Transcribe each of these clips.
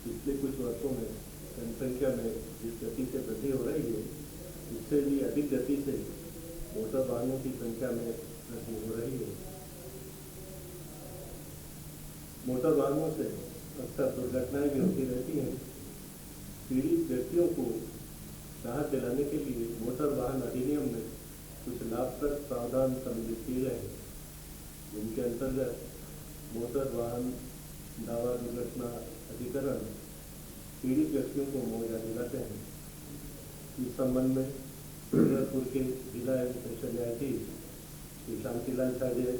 पिछले कुछ वर्षों में जनसंख्या में जिस गति से वृद्धि हो रही है, उससे भी अधिक गति से मोटर वाहनों की संख्या में वृद्धि हो रही है। मोटर वाहनों से अक्सर दुर्घटनाएं भी होती रहती हैं। पीड़ित व्यक्तियों को राहत दिलाने के लिए मोटर वाहन अधिनियम में कुछ लाभप्रद प्रावधान सम्मिलित किए गए हैं, जिनके अंतर्गत मोटर वाहन दावा दुर्घटना अधिकरण पीड़ित व्यक्तियों को मुआवजा दिलाते हैं। इस संबंध में डूंगरपुर के जिला एवं सेशन न्यायाधीश श्री शांतिलाल साजे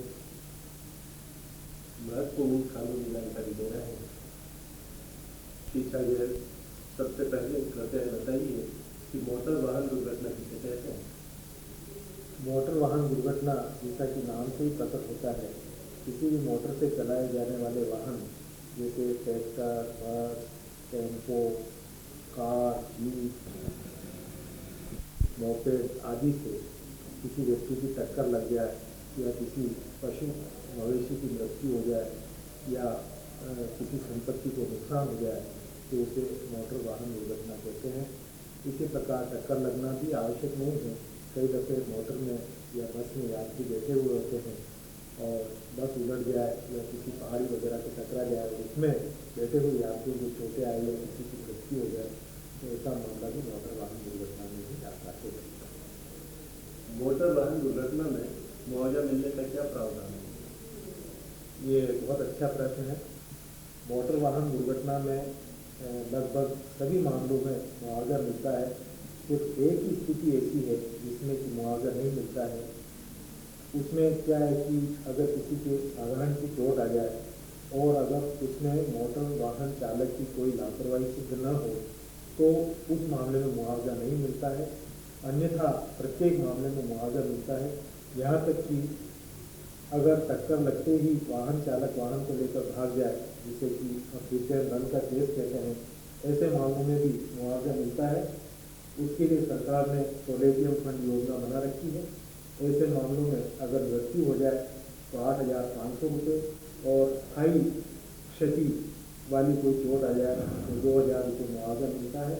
महत्वपूर्ण कानूनी जानकारी दे रहे हैं। श्री साजे, सबसे पहले कृपया बताइए कि मोटर वाहन दुर्घटना किसे कहते हैं? मोटर वाहन दुर्घटना जैसा कि नाम से ही प्रकट होता है, किसी भी मोटर से चलाए जाने वाले वाहन जैसे ट्रैक्टर, बस, टेम्पो, कार, जीप, मोपेड आदि से किसी व्यक्ति की टक्कर लग जाए या किसी पशु मवेशी की मृत्यु हो जाए या किसी संपत्ति को नुकसान हो जाए तो उसे मोटर वाहन दुर्घटना कहते हैं। इसी प्रकार टक्कर लगना भी आवश्यक नहीं है। कई दफ़े मोटर में या बस में यात्री बैठे हुए होते हैं और बस उलट जाए या किसी पहाड़ी वगैरह से टकरा जाए और उसमें बैठे हुए यात्रियों को चोटें आए या किसी की मृत्यु हो जाए तो ऐसा मामला भी मोटर वाहन दुर्घटना में ही आता है। मोटर वाहन दुर्घटना में मुआवजा मिलने का क्या प्रावधान है? ये बहुत अच्छा प्रश्न है। मोटर वाहन दुर्घटना में लगभग सभी मामलों में मुआवजा मिलता है। सिर्फ एक ही स्थिति ऐसी है जिसमें कि मुआवजा नहीं मिलता है। उसमें क्या है कि अगर किसी के साधारण की चोट आ जाए और अगर उसमें मोटर वाहन चालक की कोई लापरवाही सिद्ध न हो तो उस मामले में मुआवजा नहीं मिलता है। अन्यथा प्रत्येक मामले में मुआवजा मिलता है। यहाँ तक कि अगर टक्कर लगते ही वाहन चालक वाहन को लेकर भाग जाए, जिसे कि फ्यूचर रन का केस कहते हैं, ऐसे मामलों में भी मुआवजा मिलता है। उसके लिए सरकार ने टोलेटियम फंड योजना बना रखी है। ऐसे मामलों में अगर मृत्यु हो जाए तो 8,500 रुपये और स्थायी क्षति वाली कोई चोट आ जाए तो 2,000 रुपये मुआवजा मिलता है।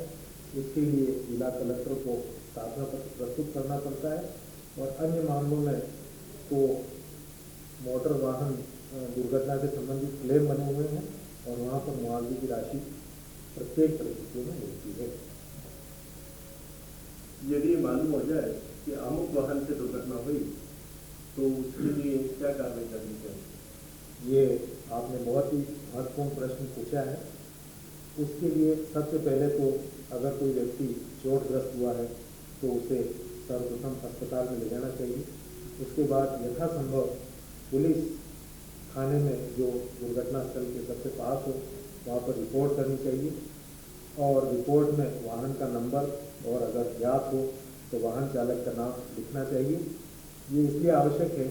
इसके लिए जिला कलेक्टर को प्रार्थना पत्र प्रस्तुत करना पड़ता है और अन्य मामलों में तो मोटर वाहन दुर्घटना से संबंधित क्लेम बने हुए हैं और वहाँ पर मुआवजे की राशि प्रत्येक परिस्थितियों में मिलती है। यदि मालूम हो जाए कि अमुक वाहन से दुर्घटना हुई तो उसके लिए क्या कार्रवाई करनी चाहिए? ये आपने बहुत ही महत्वपूर्ण प्रश्न पूछा है। उसके लिए सबसे पहले तो अगर कोई व्यक्ति चोटग्रस्त हुआ है तो उसे सर्वप्रथम अस्पताल में ले जाना चाहिए। उसके बाद यथासंभव पुलिस थाने में जो दुर्घटना स्थल के सबसे पास हो वहाँ पर रिपोर्ट करनी चाहिए और रिपोर्ट में वाहन का नंबर और अगर ज्ञात हो तो वाहन चालक का नाम लिखना चाहिए। ये इसलिए आवश्यक है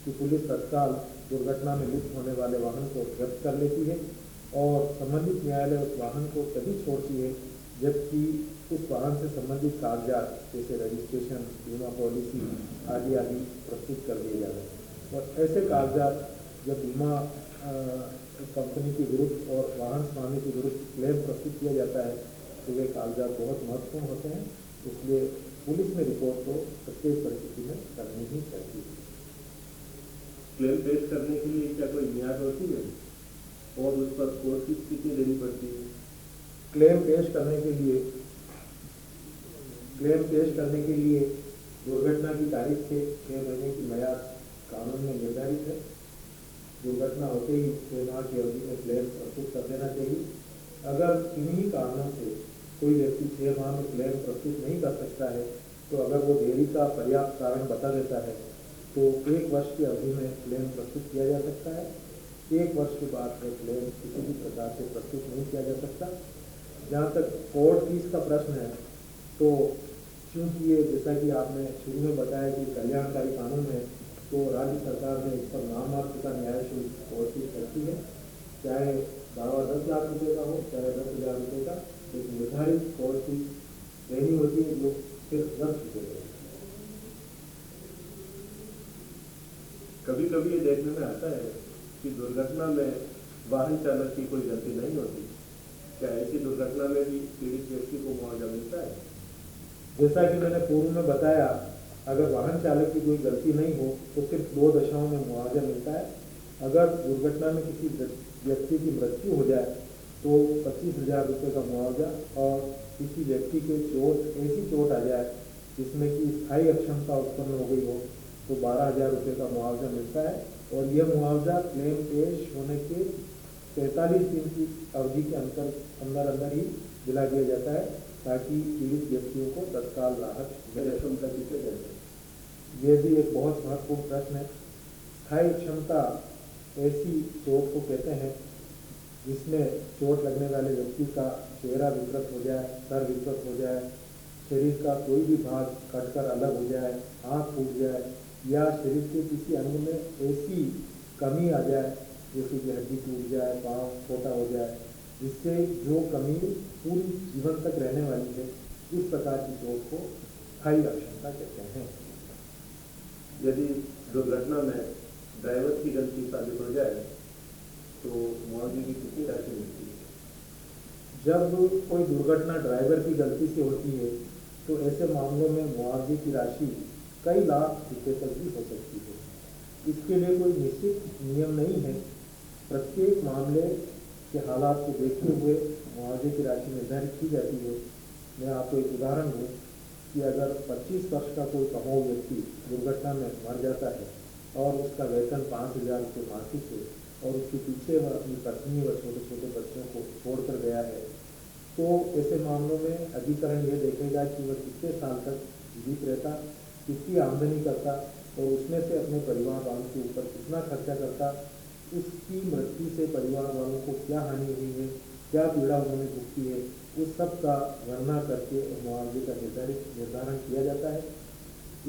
कि पुलिस तत्काल दुर्घटना में लिप्त होने वाले वाहन को जब्त कर लेती है और संबंधित न्यायालय उस वाहन को तभी छोड़ती है जबकि उस वाहन से संबंधित कागजात जैसे रजिस्ट्रेशन, बीमा पॉलिसी आदि आदि प्रस्तुत कर दिए जाते हैं। और ऐसे कागजात जब बीमा कंपनी के विरुद्ध और वाहन स्वामी के विरुद्ध क्लेम प्रस्तुत किया जाता है तो वे कागजात बहुत महत्वपूर्ण होते हैं। इसलिए पुलिस में रिपोर्ट को प्रत्येक परिस्थिति में करनी ही चाहिए। क्लेम पेश करने के लिए क्या कोई मियाद होती है और उस पर कोर्ट की स्थिति देनी पड़ती है? क्लेम पेश करने के लिए दुर्घटना की तारीख से 6 महीने की मियाद कानून में निर्धारित है। दुर्घटना होते ही 6 माह की अवधि में क्लेम प्रस्तुत कर देना चाहिए। अगर किन्हीं कारणों से कोई व्यक्ति 6 माह में क्लेम प्रस्तुत नहीं कर सकता है तो अगर वो देरी का पर्याप्त कारण बता देता है तो 1 वर्ष की अवधि में क्लेम प्रस्तुत किया जा सकता है। 1 वर्ष के बाद में क्लेम किसी भी प्रकार से प्रस्तुत नहीं किया जा सकता। जहाँ तक कोर्ट फीस का प्रश्न है तो चूँकि ये जैसा कि आपने शुरू में बताया कि कल्याणकारी कानून है तो राज्य सरकार ने इस पर नाममात्र का न्याय शुल्क कोर्ट फीस रखी है। चाहे दावा 10 लाख रुपये का हो चाहे 10,000 रुपये का, एक निर्धारित कोर्ट फीस देनी होती है जो सिर्फ 10 रुपये है। कभी कभी ये देखने में आता है कि दुर्घटना में वाहन चालक की कोई गलती नहीं होती। क्या ऐसी दुर्घटना में भी पीड़ित व्यक्ति को मुआवजा मिलता है? जैसा कि मैंने पूर्व में बताया, अगर वाहन चालक की कोई गलती नहीं हो तो सिर्फ 2 दशाओं में मुआवजा मिलता है। अगर दुर्घटना में किसी व्यक्ति की मृत्यु हो जाए तो 25,000 रुपये का मुआवजा, और किसी व्यक्ति के ऐसी चोट आ जाए जिसमें कि स्थायी अक्षमता उत्पन्न हो गई हो तो 12,000 रुपये का मुआवजा मिलता है। और यह मुआवजा क्लेम पेश होने के 45 दिन की अवधि के अंदर ही दिला दिया जाता है, ताकि पीड़ित व्यक्तियों को तत्काल राहत मिले। क्षमता किसे कहते हैं? ये भी एक बहुत महत्वपूर्ण प्रश्न है। स्थायी क्षमता ऐसी चोट को कहते हैं जिसमें चोट लगने वाले व्यक्ति का चेहरा विकृत हो जाए, सर विकृत हो जाए, शरीर का कोई भी भाग कटकर अलग हो जाए, आँख फूट जाए, या शरीर के किसी अंग में ऐसी कमी आ जाए जैसे कि हड्डी टूट जाए, पाँव छोटा हो जाए, जिससे जो कमी पूरी जीवन तक रहने वाली है, इस प्रकार की चोट को स्थायी अक्षमता कहते हैं। यदि दुर्घटना में ड्राइवर की गलती साबित हो जाए तो मुआवजे की कितनी राशि मिलती है? जब कोई दुर्घटना ड्राइवर की गलती से होती है तो ऐसे मामलों में मुआवजे की राशि कई लाख रुपये तक भी हो सकती है। इसके लिए कोई निश्चित नियम नहीं है। प्रत्येक मामले के हालात को देखते हुए मुआवजे की राशि निर्धारित की जाती है। मैं आपको एक उदाहरण दूँ कि अगर 25 वर्ष का कोई कमाऊ व्यक्ति दुर्घटना में मर जाता है और उसका वेतन 5,000 रुपये मासिक है और उसके पीछे वह अपनी पत्नी व छोटे छोटे बच्चों को छोड़कर गया है, तो ऐसे मामलों में अधिकरण यह देखेगा कि वह कितने साल तक जीवित रहता, कितनी आमदनी करता और उसमें से अपने परिवार वालों के ऊपर कितना खर्चा करता, उसकी मृत्यु से परिवार वालों को क्या हानि हुई है, क्या पीड़ा उन्होंने भुगती है, उस सब का गणना करके मुआवजे का निर्धारण किया जाता है।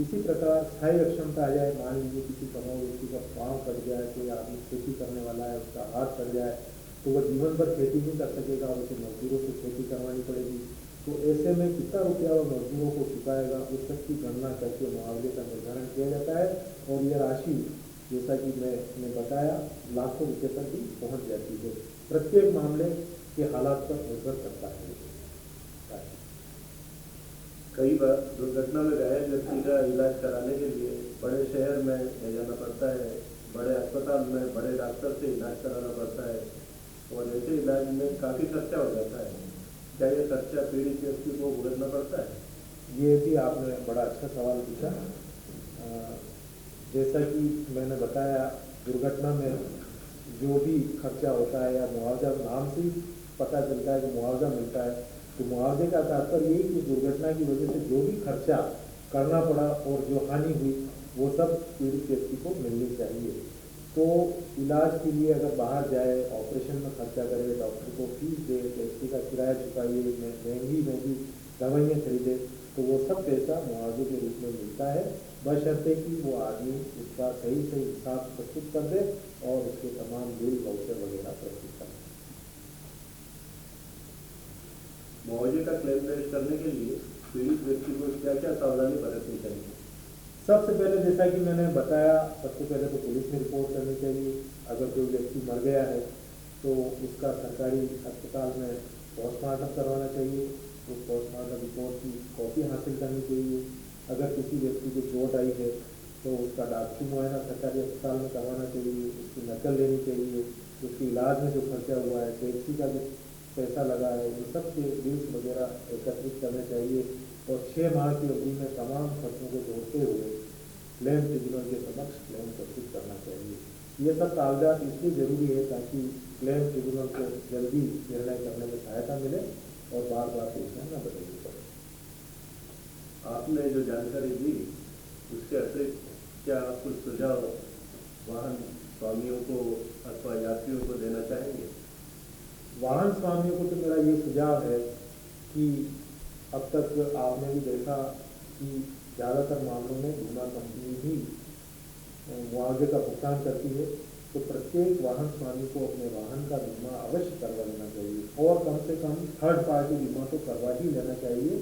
इसी प्रकार स्थायी अक्षमता आ जाए, मान लीजिए किसी कमाऊ व्यक्ति का पाँव कट जाए, कोई आदमी खेती करने वाला है उसका हाथ कट जाए तो वह जीवन भर खेती नहीं कर सकेगा, उसे मजदूरों से खेती करवानी पड़ेगी। तो ऐसे में कितना रुपया वह मजदूरों को चुकाएगा, उस सब की गणना करके मुआवजे का निर्धारण किया जाता है। और यह राशि जैसा कि मैंने बताया लाखों रुपये तक भी पहुँच जाती है। प्रत्येक मामले के हालात पर निर्भर करता है। कई बार दुर्घटना में घायल व्यक्ति का इलाज कराने के लिए बड़े शहर में ले जाना पड़ता है, बड़े अस्पताल में बड़े डॉक्टर से इलाज कराना पड़ता है और ऐसे इलाज में काफ़ी खर्चा हो जाता है। क्या ये खर्चा पीड़ित व्यक्ति को भुगतना पड़ता है? ये भी आपने बड़ा अच्छा सवाल पूछा। जैसा कि मैंने बताया, दुर्घटना में जो भी खर्चा होता है या मुआवजा, नाम से ही पता चलता है कि मुआवजा मिलता है, तो मुआवजे का तात्पर्य यही कि दुर्घटना की वजह से जो भी खर्चा करना पड़ा और जो हानि हुई वो सब पीड़ित व्यक्ति को मिलनी चाहिए। तो इलाज के लिए अगर बाहर जाए, ऑपरेशन में खर्चा करे, डॉक्टर को फीस दे, टैक्सी का किराया चुकाइए, महंगी दवाइयाँ खरीदे, तो वो सब पैसा मुआवजे के रूप में मिलता है, बशर्ते कि वो आदमी उसका सही हिसाब प्रस्तुत कर दे और उसके तमाम बिल वाउचर वगैरह प्रस्तुत कर दे। मुआवजे का क्लेम दर्ज करने के लिए पीड़ित व्यक्ति को क्या क्या सावधानी बरतनी चाहिए? सबसे पहले जैसा कि मैंने बताया, सबसे पहले तो पुलिस में रिपोर्ट करनी चाहिए। अगर कोई व्यक्ति मर गया है तो उसका सरकारी अस्पताल में पोस्टमार्टम करवाना चाहिए, उस पोस्टमार्टम रिपोर्ट की कॉपी हासिल करनी चाहिए। अगर किसी व्यक्ति को चोट आई है तो उसका डॉक्टरी मुआयना सरकारी अस्पताल में करवाना चाहिए, उसकी नकल लेनी चाहिए, उसके इलाज में जो खर्चा हुआ है, टैक्सी का जो पैसा लगा है, उन सब के बिल्स वगैरह एकत्रित करने चाहिए और 6 माह की अवधि में तमाम खर्चों को जोड़ते हुए क्लेम ट्रिब्यूनल के समक्ष क्लेम प्रस्तुत करना चाहिए। ये सब कागजात इसलिए जरूरी है ताकि क्लेम ट्रिब्यूनल को जल्दी निर्णय करने में सहायता मिले और बार बार पेशेंट न बदलनी पड़े। आपने जो जानकारी दी उसके अतिरिक्त क्या आप कुछ सुझाव वाहन स्वामियों को अथवा यात्रियों को देना चाहेंगे? वाहन स्वामियों को तो मेरा ये सुझाव है कि अब तक आपने भी देखा कि ज़्यादातर मामलों में बीमा कंपनी ही मुआवजे का भुगतान करती है, तो प्रत्येक वाहन स्वामी को अपने वाहन का बीमा अवश्य करवा लेना चाहिए और कम से कम थर्ड पार्टी बीमा तो करवा ही लेना चाहिए,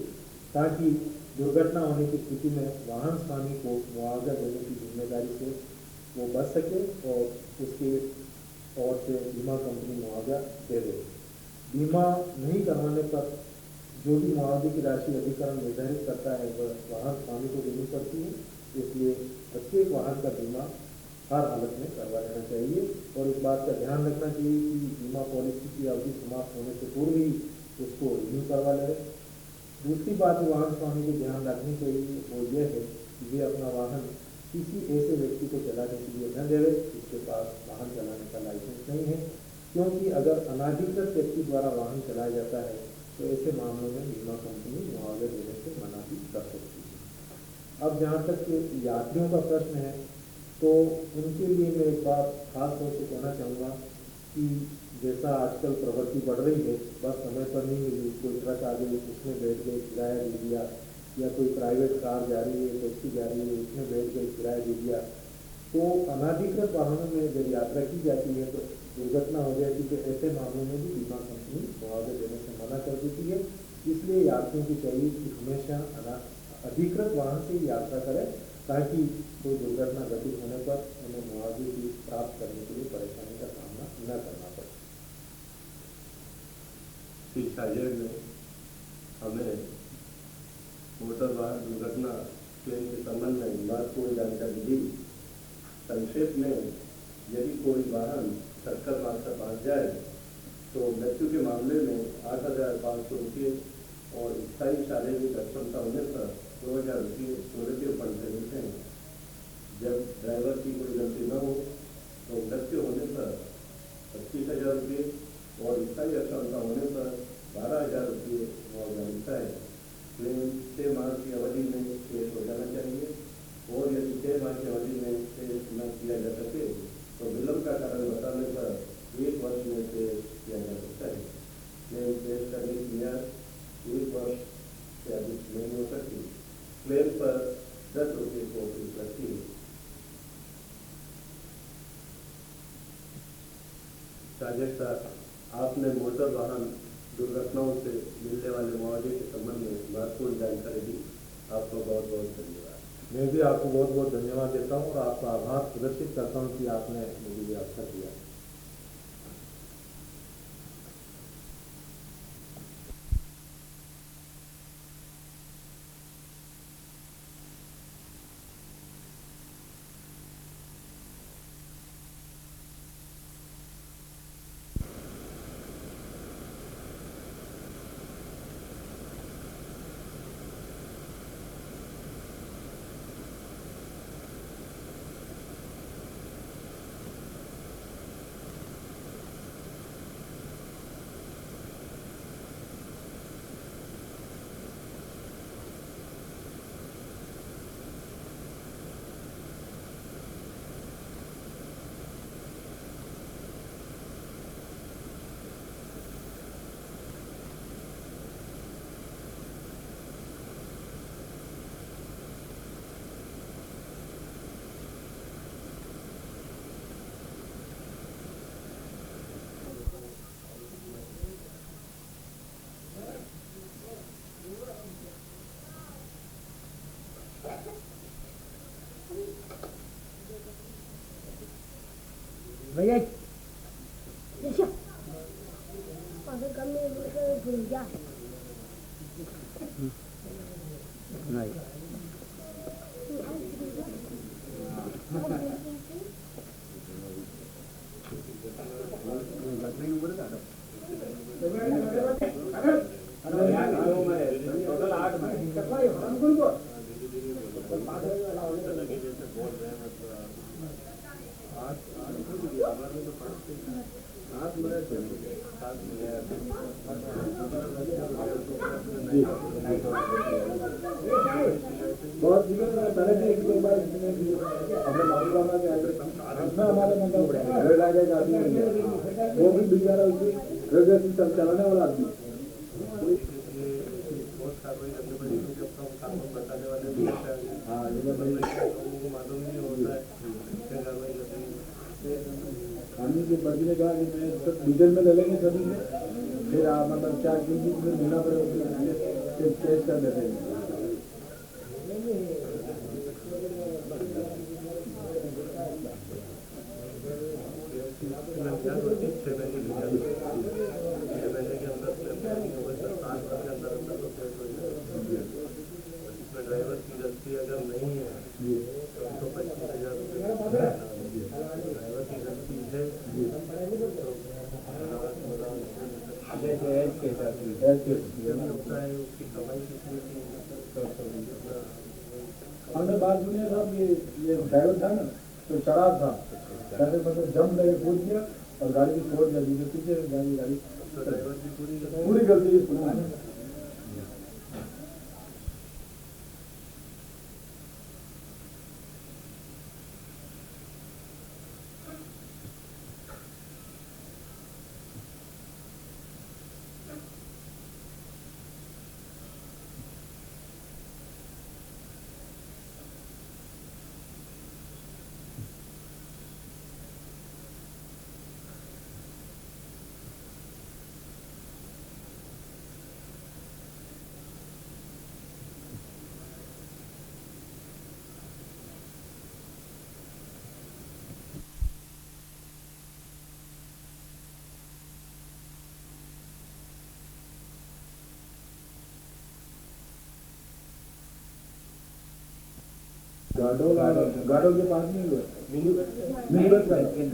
ताकि दुर्घटना होने की स्थिति में वाहन स्वामी को मुआवजा देने की जिम्मेदारी से वो बच सके और उसके और से बीमा कंपनी मुआवजा दे दे। बीमा नहीं करवाने पर जो भी मुआवजे की राशि अधिकरण निर्धारित करता है वह वाहन स्वामी को देनी पड़ती है। इसलिए प्रत्येक वाहन का बीमा हर हालत में करवा लेना चाहिए और इस बात का ध्यान रखना चाहिए कि बीमा पॉलिसी की अवधि समाप्त होने से पूर्व ही उसको रिन्यू करवा ले। दूसरी बात वाहन स्वामी को ध्यान रखनी चाहिए वो यह है कि वे अपना वाहन किसी ऐसे व्यक्ति को चलाने के लिए न देवे जिसके पास वाहन चलाने का लाइसेंस नहीं है, क्योंकि अगर अनाधिकृत व्यक्ति द्वारा वाहन चलाया जाता है तो ऐसे मामलों में बीमा कंपनी मुआवजा देने से मना भी कर सकती है। अब जहाँ तक यात्रियों का प्रश्न है तो उनके लिए मैं एक बात खास तौर से कहना चाहूँगा कि जैसा आजकल प्रवृत्ति बढ़ रही है, बस समय पर नहीं मिली, कोई ट्रक आ गई उसमें बैठ गए किराया दे दिया, या कोई प्राइवेट कार जा रही है टैक्सी जा रही है उसमें बैठ गए किराया दे दिया, तो अनाधिकृत वाहनों में जब यात्रा की जाती है तो दुर्घटना हो जाती है तो ऐसे मामलों में भी बीमा कंपनी मुआवजा देने से मना कर देती है। इसलिए यात्रियों को चाहिए कि हमेशा अधिकृत वाहन से यात्रा करें ताकि कोई दुर्घटना घटित होने पर उन्हें मुआवजे की प्राप्त करने के लिए परेशानी का सामना न करना पड़े। श्री शाहजेब ने हमें मोटर वाहन दुर्घटना क्लेम के संबंध में महत्वपूर्ण जानकारी दी। संक्षेप में यदि कोई वाहन टक्कर मारकर भाग जाए तो मृत्यु के मामले में 8,500 रुपये और स्थायी शारीरिक अक्षमता होने पर 2,000 रुपये सूर्य फंड से मिलते हैं। जब ड्राइवर की कोई गलती न हो तो मृत्यु होने पर 25,000 रुपये और स्थायी अक्षमता होने पर 12,000 रुपये मुआवजा मिलता है। क्लेम 6 माह की अवधि में पेश हो जाना चाहिए और यदि 6 माह की अवधि में पेश न किया जा सके तो विलम्ब का कारण बताने पर 1 वर्ष में पेश किया जा सकता है। क्लेम पेश करने की मियाद 1 वर्ष से अधिक नहीं हो सकती। क्लेम पर 10 रुपये को फीस लगती है। साजिद साहब, आपने मोटर वाहन दुर्घटनाओं से मिलने वाले मुआवजे के संबंध में महत्वपूर्ण जानकारी दी। आपको बहुत बहुत धन्यवाद। मैं भी आपको बहुत बहुत धन्यवाद देता हूँ और आपका आभार प्रदर्शित करता हूँ कि आपने मुझे ये अवसर दिया। भैया अगर कम में भूल जा नहीं बहुत पहले भी एक बार अपने मामला में हमारे मतलब वो भी बेचारा उसकी चलाने वाला आदमी हाँ आदमी के पति ने कहा कि मैं डीजल में ले लेंगे सभी में फिर आप मतलब 4 दिन में मिलना पड़ेगा फिर टेस्ट कर लेते हैं। छह महीने एज के हिसाब से होता है उसकी कमाई कितनी थी हमने बात सुनी है साहब, ये ड्राइवर था ना तो शराब था, मतलब जम लगे कूद गया और गाड़ी की छोड़ दिया, जो पीछे गाड़ी ड्राइवर की पूरी गलती है इसको। गाड़ो के पास नहीं हुआ मिनी बस का नहीं,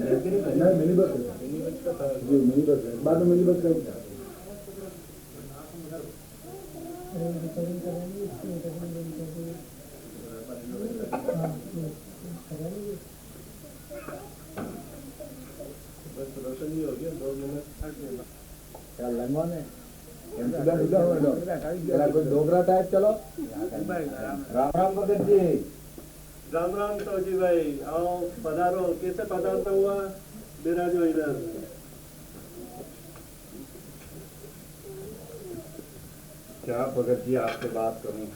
मिनी बस है जी, मिनी बस है, बाद में मिनी बस का ही था। बस रोशन ही हो गया 2 मिनट क्या लंगोन है कोई डोगरा टाइप। चलो राम राम भगत जी। राम राम सौजी भाई, आओ पधारो। कैसे पधारता हुआ मेरा जो इधर क्या भगत जी आपसे बात करूं,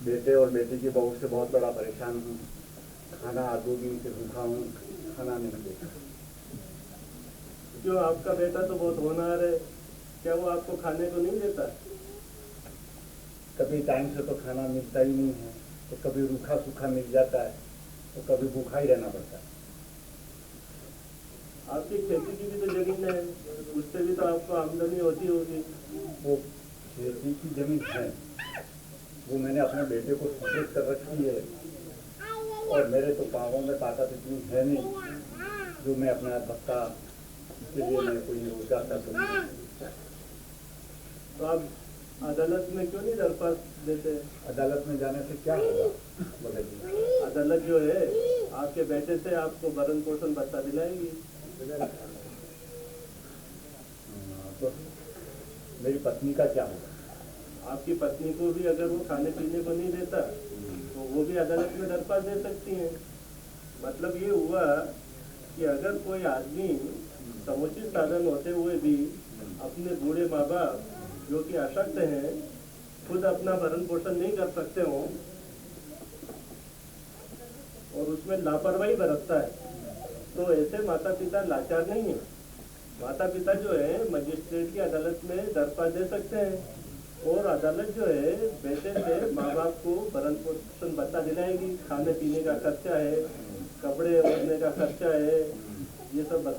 बेटे और बेटी की बहू से बहुत बड़ा परेशान हूँ। खाना 2 दिन से भूखा हूँ, खाना नहीं देता। जो आपका बेटा तो बहुत होनहार है, क्या वो आपको खाने को नहीं देता? कभी टाइम से तो खाना मिलता ही नहीं है, तो कभी रूखा सूखा मिल जाता है, तो कभी भूखा ही रहना पड़ता है। आपकी खेती की भी तो जमीन है, उससे भी तो आपको आमदनी होती होगी। वो खेती की जमीन है, वो मैंने अपने बेटे को सुरक्षित कर रखी है, और मेरे तो पाँवों में ताकत इतनी है नहीं जो मैं अपना भत्ता के लिए मैं कोई रोजगार कर सकूँ। तो आप अदालत में क्यों नहीं दरख्वास्त देते? अदालत में जाने से क्या होगा भगत जी? अदालत जो है आपके बेटे से आपको भरण पोषण भत्ता दिलाएगी। तो मेरी पत्नी का क्या होगा? आपकी पत्नी को भी अगर वो खाने पीने को नहीं देता तो वो भी अदालत में दरख्वास्त दे सकती हैं। मतलब ये हुआ कि अगर कोई आदमी समुचित साधन होते हुए भी अपने बूढ़े माँ बाप जो कि अशक्त हैं, खुद अपना भरण पोषण नहीं कर सकते हो और उसमें लापरवाही बरतता है, तो ऐसे माता पिता लाचार नहीं है। माता पिता जो है मजिस्ट्रेट की अदालत में दरख्वास्त दे सकते हैं और अदालत जो है बेटे से माँ बाप को भरण पोषण भत्ता दिलाएगी। खाने पीने का खर्चा है, कपड़े ओढ़ने का खर्चा है, ये सब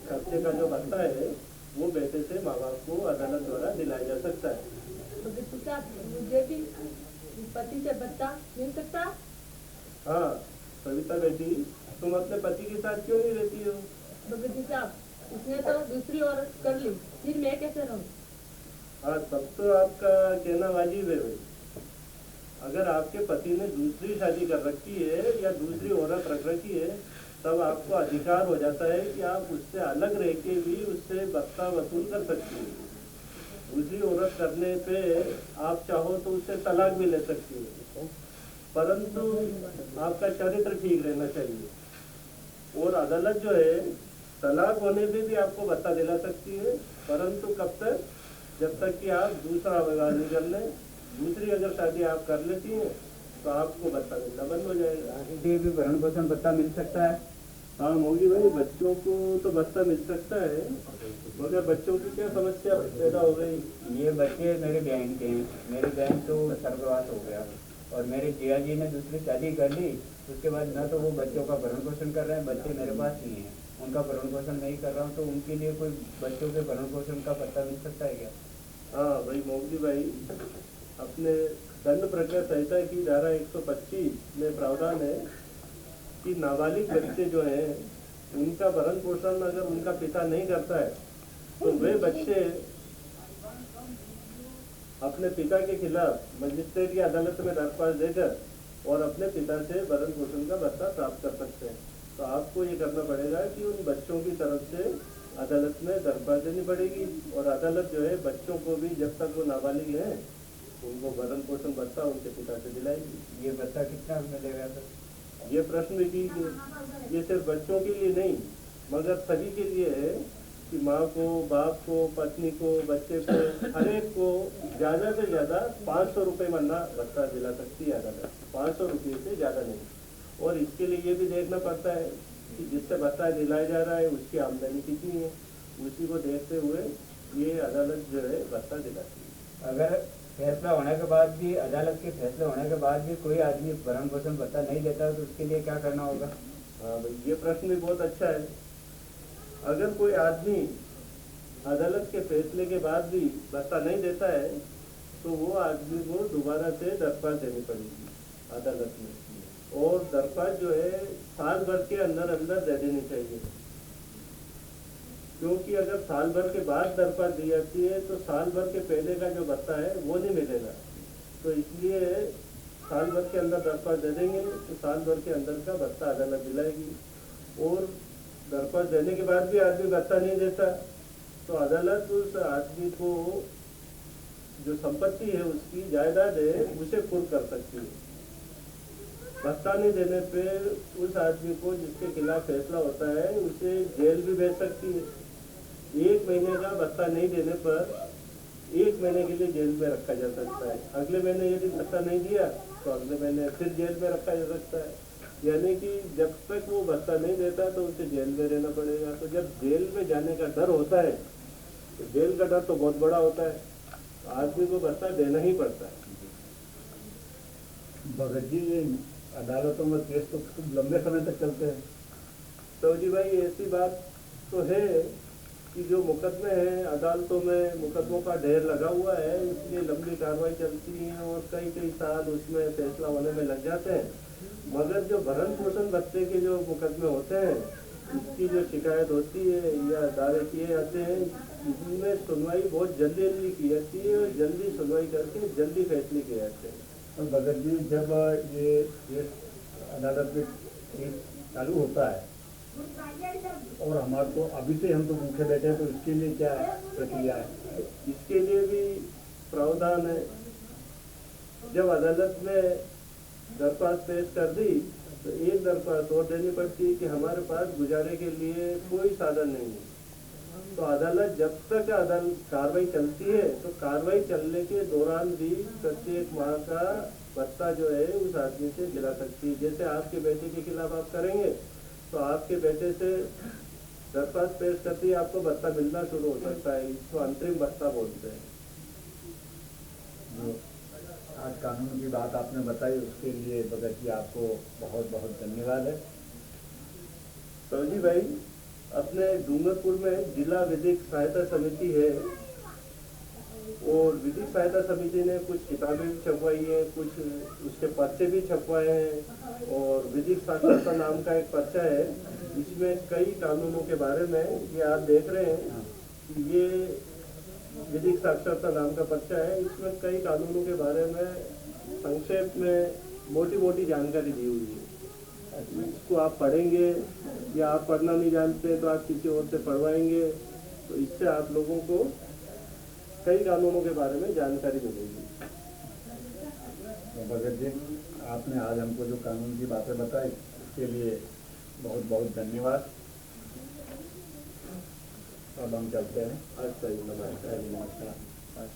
खर्चे का जो भत्ता है वो बेटे से माँ बाप को अदालत द्वारा दिलाया जा सकता है। तो मुझे भी पति से भत्ता मिल सकता? हाँ सविता बेटी, तुम अपने पति के साथ क्यों नहीं रहती हो? भगत जी साहब, उसने तो दूसरी औरत कर ली, फिर मैं कैसे रहूं? हाँ तब तो आपका कहना वाजिब है भाई। अगर आपके पति ने दूसरी शादी कर रखी है या दूसरी औरत रख रखी है, तब आपको अधिकार हो जाता है कि आप उससे अलग रह के भी उससे भत्ता वसूल कर सकती हैं। दूसरी औरत करने पे आप चाहो तो उससे तलाक भी ले सकती हो, परंतु आपका चरित्र ठीक रहना चाहिए। और अदालत जो है तलाक होने पे भी आपको भत्ता दिला सकती है, परंतु कब तक? जब तक कि आप दूसरा विवाह नहीं कर लें। दूसरी अगर शादी आप कर लेती हैं तो आपको भत्ता मिलना बंद हो जाएगा। ये भी भरण पोषण भत्ता मिल सकता है? हाँ मोगी भाई, बच्चों को तो भत्ता मिल सकता है, मगर बच्चों की क्या समस्या पैदा हो गई? ये बच्चे मेरे बहन के हैं, मेरी बहन तो सर्ववास हो गया और मेरे जिया जी ने दूसरी शादी कर ली। उसके बाद न तो वो बच्चों का भरण पोषण कर रहे हैं, बच्चे मेरे पास ही हैं, उनका भरण पोषण नहीं कर रहा हूँ, तो उनके लिए कोई बच्चों के भरण पोषण का भत्ता मिल सकता है क्या? हाँ भाई मोगी भाई, अपने दंड प्रक्रिया संहिता की धारा 125 में प्रावधान है कि नाबालिग बच्चे जो हैं उनका भरण पोषण अगर उनका पिता नहीं करता है तो वे बच्चे अपने पिता के खिलाफ मजिस्ट्रेट की अदालत में दरख्वास्त देकर और अपने पिता से भरण पोषण का भत्ता प्राप्त कर सकते हैं। तो आपको ये करना पड़ेगा कि उन बच्चों की तरफ से अदालत में दरख्वास्त देनी पड़ेगी और अदालत जो है बच्चों को भी जब तक वो नाबालिग हैं उनको भरण पोषण भत्ता उनके पिता से दिलाएगी। ये भत्ता कितना मिलेगा सर? ये प्रश्न की ये सिर्फ बच्चों के लिए नहीं मगर सभी के लिए है कि माँ को, बाप को, पत्नी को, बच्चे को, हर एक को ज़्यादा से ज़्यादा 500 रुपये महीना भत्ता दिला सकती है अदालत, 500 रुपये से ज़्यादा नहीं। और इसके लिए ये भी देखना पड़ता है कि जिससे भत्ता दिलाया जा रहा है उसकी आमदनी कितनी है, उसी को देखते हुए ये अदालत जो है भत्ता दिलाती है। अगर फैसला होने के बाद भी, अदालत के फैसले होने के बाद भी कोई आदमी भरण पोषण भत्ता नहीं देता तो उसके लिए क्या करना होगा? हाँ भाई, ये प्रश्न भी बहुत अच्छा है। अगर कोई आदमी अदालत के फैसले के बाद भी भत्ता नहीं देता है तो वो आदमी को दोबारा से दरख्वास्त देनी पड़ेगी अदालत में, और दरख्वास्त जो है साल भर के अंदर अंदर दे देनी चाहिए, क्योंकि अगर साल भर के बाद दरख्वास्त दी जाती है तो साल भर के पहले का जो भत्ता है वो नहीं मिलेगा। तो इसलिए साल भर के अंदर दरख्वास्त दे देंगे तो साल भर के अंदर का भत्ता अदालत दिलाएगी। और दरख्वास्त देने के बाद भी आदमी भत्ता नहीं देता तो अदालत उस आदमी को जो संपत्ति है उसकी जायदाद है उसे कुर्क कर सकती है। भत्ता नहीं देने पे उस आदमी को जिसके खिलाफ फैसला होता है उसे जेल भी भेज सकती है। 1 महीने का भत्ता नहीं देने पर 1 महीने के लिए जेल में रखा जा सकता है। अगले महीने यदि भत्ता नहीं दिया तो अगले महीने फिर जेल में रखा जा सकता है। यानी कि जब तक वो भत्ता नहीं देता तो उसे जेल में रहना पड़ेगा। तो जब जेल में जाने का डर होता है तो जेल का डर तो बहुत बड़ा होता है, आदमी को भत्ता देना ही पड़ता है। भगत जी, ये अदालतों में केस तो खूब लंबे समय तक चलते हैं। तो जी भाई, ऐसी बात तो है कि जो मुकदमे हैं अदालतों में मुकदमों का ढेर लगा हुआ है, इसलिए लंबी कार्रवाई चलती है और कई साल उसमें फैसला होने में लग जाते हैं। मगर जो भरण पोषण भत्ते के जो मुकदमे होते हैं इसकी जो शिकायत होती है या दावे किए जाते हैं इसमें सुनवाई बहुत जल्दी की जाती है और जल्दी सुनवाई करके जल्दी फैसले किए जाते हैं। तो भगत जी, जब ये केस अदालत में केस चालू होता है और हमारे तो अभी से हम तो भूखे बैठे हैं, तो इसके लिए क्या प्रक्रिया है? इसके लिए भी प्रावधान है। जब अदालत में दरख्वास्त पेश कर दी तो एक दरख्वास्त और देनी पड़ती है कि हमारे पास गुजारे के लिए कोई साधन नहीं है। तो अदालत जब तक अदालत कार्रवाई चलती है तो कार्रवाई चलने के दौरान भी प्रत्येक माह का भत्ता जो है उस आदमी से दिला सकती है। जैसे आपके बेटे के खिलाफ आप करेंगे तो आपके बेटे से दरख्वास्त पेश करती है, आपको भत्ता मिलना शुरू हो सकता है। इसको अंतरिम भत्ता बोलते हैं। आज कानून की बात आपने बताई, उसके लिए भगत जी आपको बहुत बहुत धन्यवाद है। तो जी भाई, अपने डूंगरपुर में जिला विधिक सहायता समिति है और विधिक सहायता समिति ने कुछ किताबें भी छपवाई है, कुछ उसके पर्चे भी छपवाए हैं और विधिक साक्षरता नाम का एक पर्चा है। इसमें कई कानूनों के बारे में, ये आप देख रहे हैं कि ये विधिक साक्षरता नाम का पर्चा है। इसमें कई कानूनों के बारे में संक्षेप में मोटी मोटी जानकारी दी हुई है। इसको आप पढ़ेंगे या आप पढ़ना नहीं जानते तो आप किसी और से पढ़वाएंगे तो इससे आप लोगों को कई कानूनों के बारे में जानकारी मिलेगी। तो भगत जी, आपने आज हमको जो कानून की बातें बताई उसके लिए बहुत बहुत धन्यवाद। अब हम चलते हैं। अच्छा जी, नमस्कार। नमस्कार।